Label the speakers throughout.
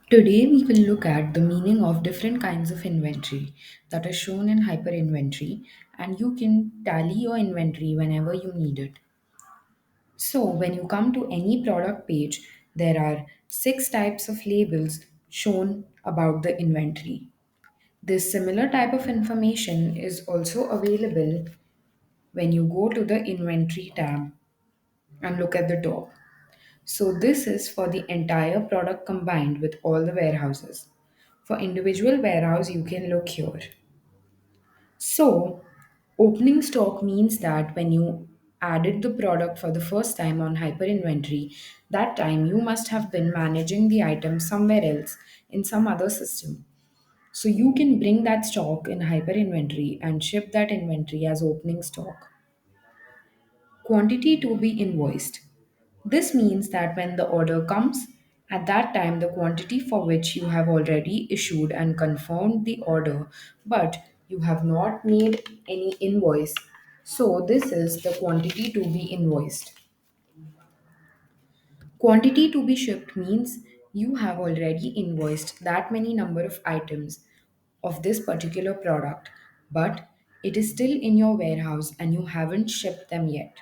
Speaker 1: Today, we will look at the meaning of different kinds of inventory that are shown in hyperinventory, and you can tally your inventory whenever you need it. So, when you come to any product page, there are six types of labels shown about the inventory. This similar type of information is also available when you go to the inventory tab and look at the top. So, this is for the entire product combined with all the warehouses. For individual warehouse, you can look here. So, opening stock means that when you added the product for the first time on hyperinventory, that time you must have been managing the item somewhere else in some other system. So, you can bring that stock in hyperinventory and ship that inventory as opening stock. Quantity to be invoiced. This means that when the order comes, at that time the quantity for which you have already issued and confirmed the order, but you have not made any invoice. So, this is the quantity to be invoiced. Quantity to be shipped means you have already invoiced that many number of items of this particular product, but it is still in your warehouse and you haven't shipped them yet.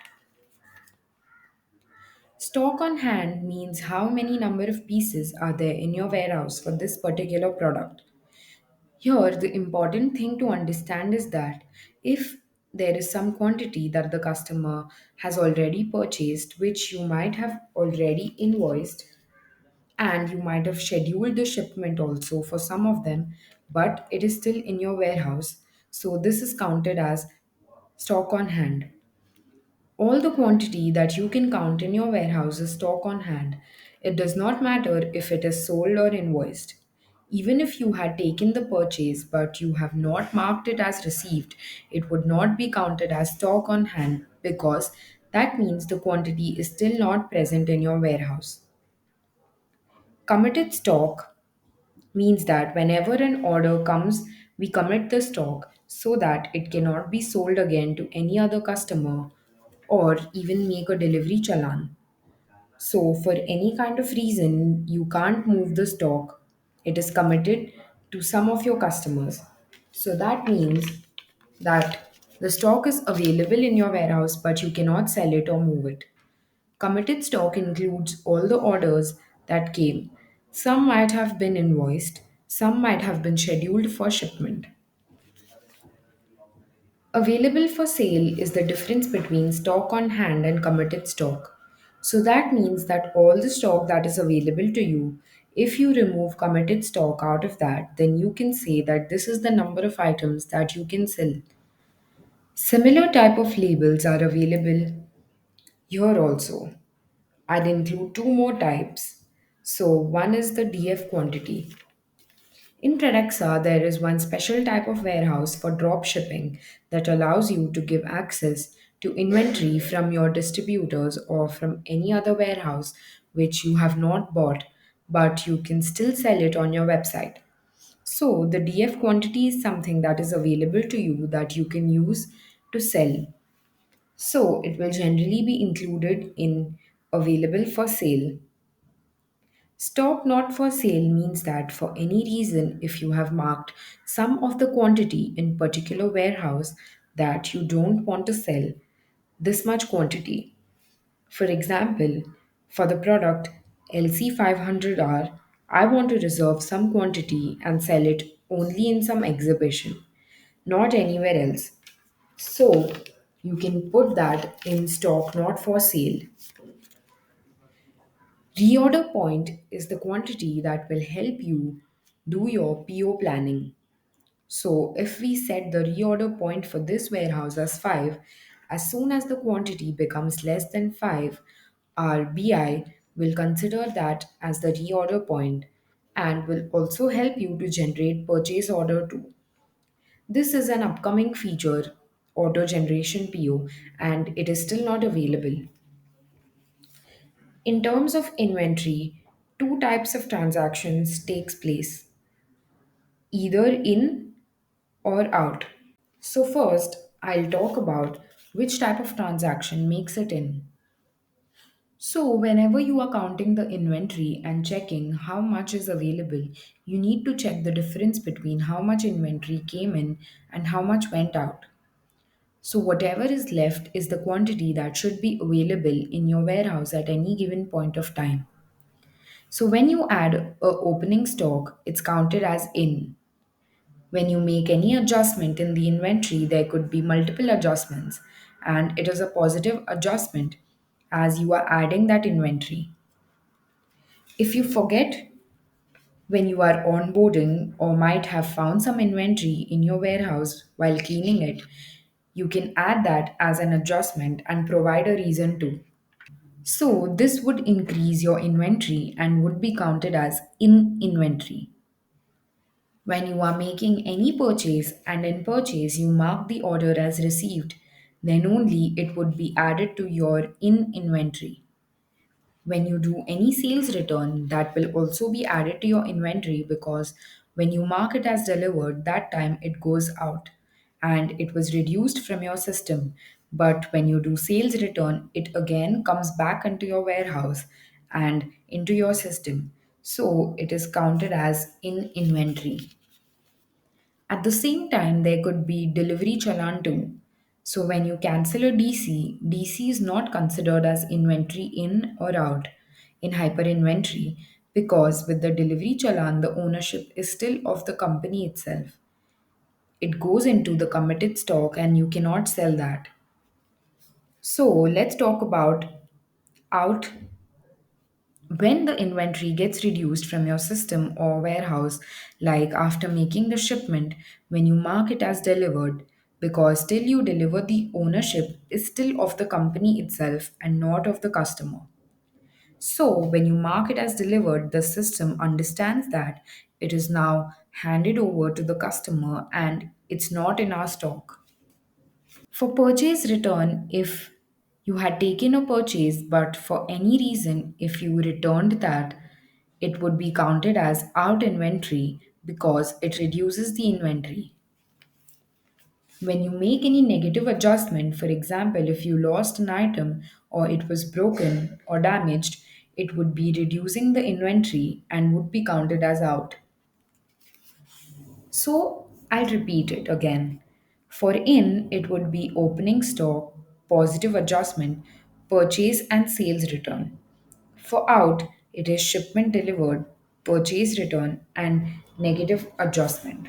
Speaker 1: Stock on hand means how many number of pieces are there in your warehouse for this particular product. Here, the important thing to understand is that if there is some quantity that the customer has already purchased, which you might have already invoiced, and you might have scheduled the shipment also for some of them, but it is still in your warehouse. So, this is counted as stock on hand. All the quantity that you can count in your warehouse is stock on hand. It does not matter if it is sold or invoiced. Even if you had taken the purchase but you have not marked it as received, it would not be counted as stock on hand because that means the quantity is still not present in your warehouse. Committed stock means that whenever an order comes, we commit the stock so that it cannot be sold again to any other customer or even make a delivery challan. So, for any kind of reason, you can't move the stock, it is committed to some of your customers. So, that means that the stock is available in your warehouse, but you cannot sell it or move it. Committed stock includes all the orders that came. Some might have been invoiced, some might have been scheduled for shipment. Available for sale is the difference between stock on hand and committed stock. So that means that all the stock that is available to you, if you remove committed stock out of that, then you can say that this is the number of items that you can sell. Similar type of labels are available here also. I'll include two more types. So one is the DF quantity. In Tredexa, there is one special type of warehouse for drop shipping that allows you to give access to inventory from your distributors or from any other warehouse which you have not bought, but you can still sell it on your website. So, the DF quantity is something that is available to you that you can use to sell. So, it will generally be included in available for sale. Stock not for sale means that for any reason, if you have marked some of the quantity in particular warehouse that you don't want to sell this much quantity. For example, for the product LC500R, I want to reserve some quantity and sell it only in some exhibition, not anywhere else. So you can put that in stock not for sale. Reorder point is the quantity that will help you do your PO planning. So, if we set the reorder point for this warehouse as 5, as soon as the quantity becomes less than 5, our BI will consider that as the reorder point and will also help you to generate purchase order too. This is an upcoming feature, auto generation PO, and it is still not available. In terms of inventory, two types of transactions takes place, either in or out. So first, I'll talk about which type of transaction makes it in. So, whenever you are counting the inventory and checking how much is available, you need to check the difference between how much inventory came in and how much went out. So, whatever is left is the quantity that should be available in your warehouse at any given point of time. So, when you add a opening stock, it's counted as in. When you make any adjustment in the inventory, there could be multiple adjustments, and it is a positive adjustment as you are adding that inventory. If you forget when you are onboarding or might have found some inventory in your warehouse while cleaning it, you can add that as an adjustment and provide a reason to. So, this would increase your inventory and would be counted as in inventory. When you are making any purchase and in purchase you mark the order as received, then only it would be added to your in inventory. When you do any sales return, that will also be added to your inventory because when you mark it as delivered, that time it goes out and it was reduced from your system. But when you do sales return, it again comes back into your warehouse and into your system. So it is counted as in inventory. At the same time, there could be delivery challan too. So when you cancel a DC, DC is not considered as inventory in or out in hyperinventory because with the delivery challan, the ownership is still of the company itself. It goes into the committed stock and you cannot sell that. So let's talk about out when the inventory gets reduced from your system or warehouse, like after making the shipment, when you mark it as delivered, because till you deliver, the ownership is still of the company itself and not of the customer. So, when you mark it as delivered, the system understands that it is now handed over to the customer and it's not in our stock. For purchase return, if you had taken a purchase but for any reason, if you returned that, it would be counted as out inventory because it reduces the inventory. When you make any negative adjustment, for example, if you lost an item or it was broken or damaged, it would be reducing the inventory and would be counted as out. So I'll repeat it again. For in, it would be opening stock, positive adjustment, purchase and sales return. For out, it is shipment delivered, purchase return, and negative adjustment.